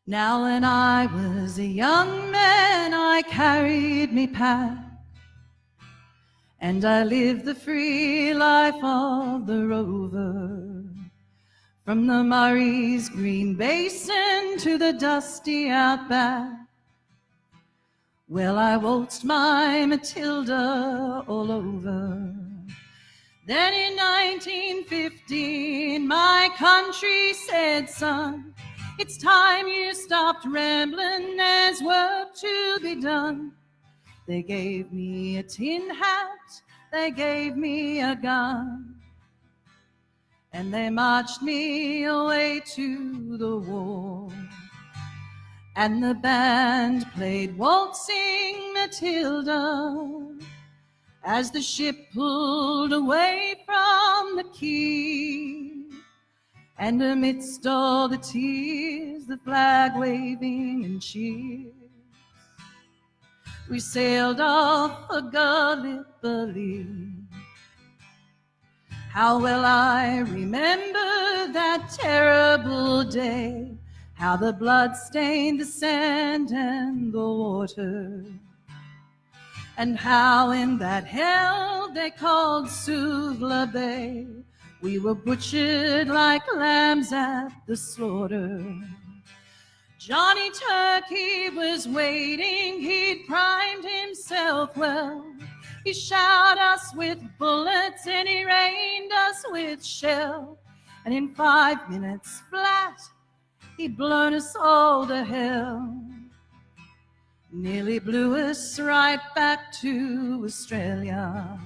Now when I was a young man, I carried me pack, and I lived the free life of the rover, from the Murray's green basin to the dusty outback. Well, I waltzed my Matilda all over. Then in 1915, my country said, son, it's time you stopped rambling, there's work to be done. They gave me a tin hat, they gave me a gun, and they marched me away to the war. And the band played Waltzing Matilda as the ship pulled away from the quay. And amidst all the tears, the flag waving and cheers, we sailed off for Gallipoli. How well I remember that terrible day, how the blood stained the sand and the water, and how in that hell they called Suvla Bay, we were butchered like lambs at the slaughter. Johnny Turkey was waiting, he'd primed himself well. He shot us with bullets and he rained us with shell. And in 5 minutes flat, he'd blown us all to hell. Nearly blew us right back to Australia.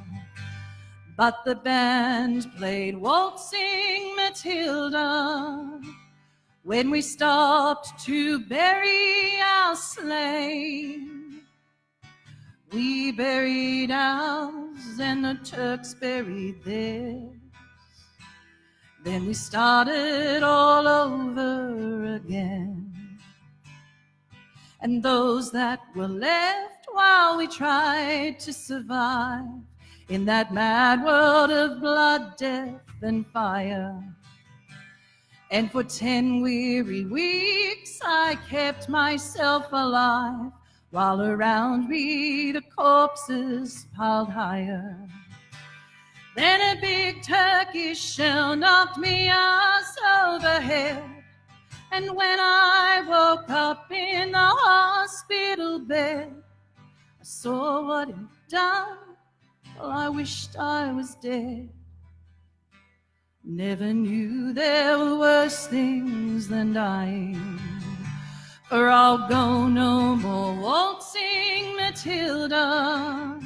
But the band played Waltzing Matilda when we stopped to bury our slain. We buried ours and the Turks buried theirs. Then we started all over again. And those that were left while we tried to survive in that mad world of blood, death, and fire. And for 10 weary weeks I kept myself alive, while around me the corpses piled higher. Then a big Turkish shell knocked me ass overhead, and when I woke up in the hospital bed, I saw what he'd done. Well, I wished I was dead. Never knew there were worse things than dying. For I'll go no more waltzing Matilda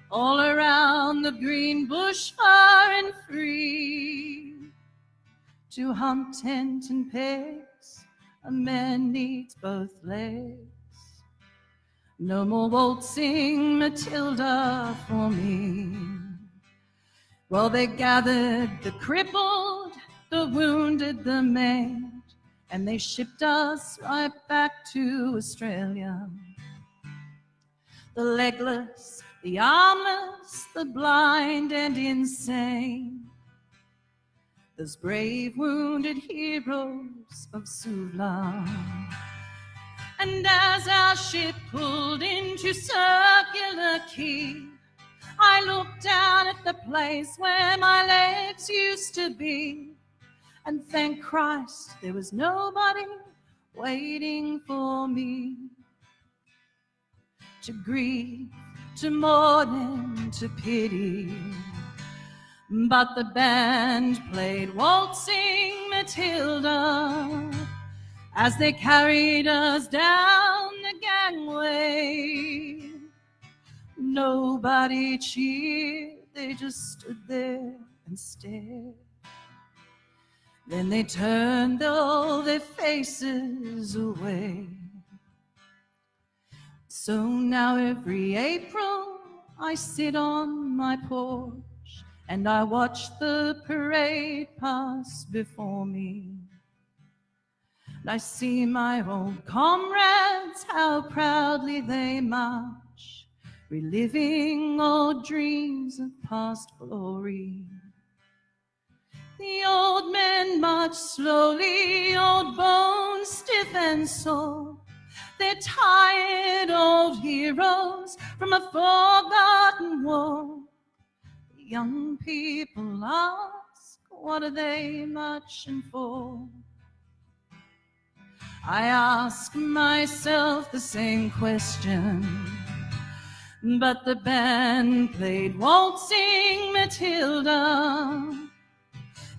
all around the green bush far and free. To hump tent and pegs, a man needs both legs. No more waltzing Matilda for me. Well, they gathered the crippled, the wounded, the maimed, and they shipped us right back to Australia. The legless, the armless, the blind and insane, those brave wounded heroes of Suvla. And as our ship pulled into Circular Quay, I looked down at the place where my legs used to be, and thank Christ there was nobody waiting for me. To grieve, to mourn and to pity, but the band played Waltzing Matilda as they carried us down the gangway. Nobody cheered, they just stood there and stared. Then they turned all their faces away. So now every April I sit on my porch and I watch the parade pass before me. And I see my old comrades, how proudly they march, reliving old dreams of past glory. The old men march slowly, old bones stiff life and soul. They're tired old heroes from a forgotten war. Young people ask, what are they marching for? I ask myself the same question, but the band played Waltzing Matilda.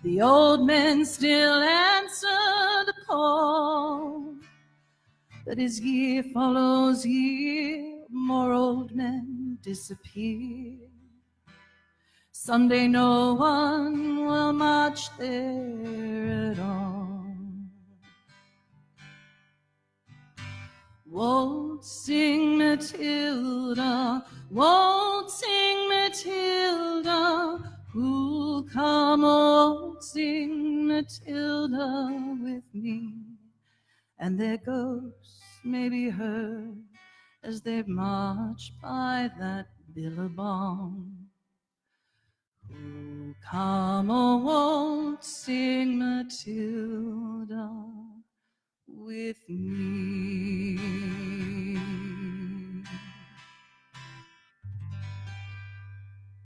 The old men still answer the call, but as year follows year, more old men disappear. Someday no one will march there at all. Waltzing Matilda, waltzing Matilda, who'll come waltzing Matilda with me? And their ghosts may be heard as they march by that billabong. Who'll come waltzing